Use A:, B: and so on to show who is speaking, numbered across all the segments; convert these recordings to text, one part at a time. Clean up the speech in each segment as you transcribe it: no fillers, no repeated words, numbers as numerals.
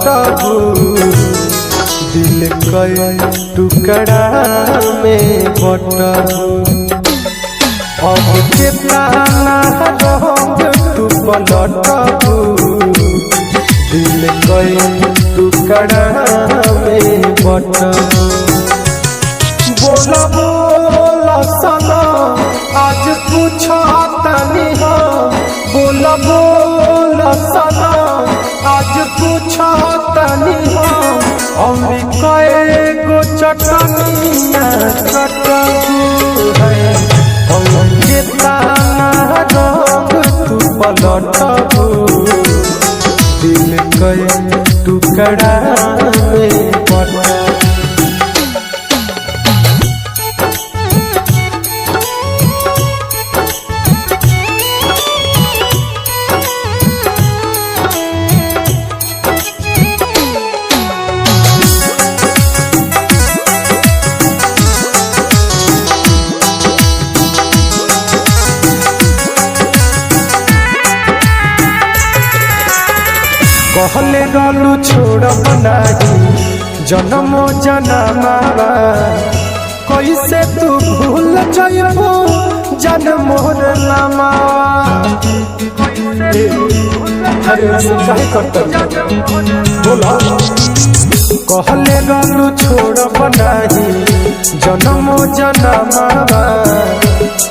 A: पलटबू दिल कई टुकड़ा में बटबू। अब कितना रंग तू पलटबू दिल कई टुकड़ा में बटबू। बोला बोला सना आज पूछा तनी हो, बोला बोला सना आज पूछा तनी हो। अम्मी कए गो चटनिया चटबू है, अम्मी ताना रंग तू पलटबू दिल कए टुकड़ा में बटबू। कहले रहलू छोड़ब नाही जन्मो जनमावा, कैसे तू भूल जाइबो जन मोर नामावा। कहले रहलू छोड़ब नाही जन्मो जनमावा,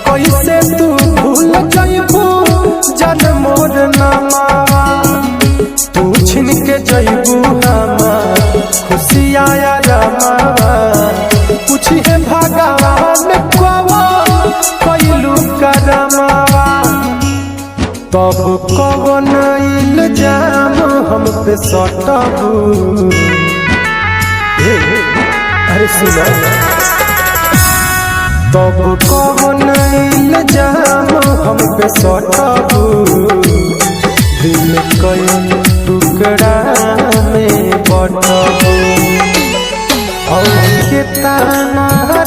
A: कैसे तू भूल जाइबो जन मोर नामावा। तू छिन के जइबू हमार खुशिया रमावा, पूछी है भगवान कैलू करमावा। तब कवन इल्जाम हम पे सटबू। अरे सुना, तब कवन इल्जाम हम पे सटबू दिल कई टुकड़ा में बटबू। और कितना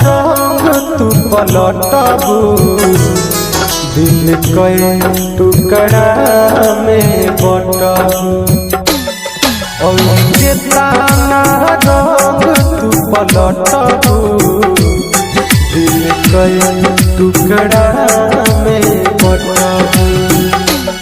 A: रंग तू पलटबू दिल कई टुकड़ा में बटबू। और कितना रंग तू पलटबू दिल कई टुकड़ा में बटबू।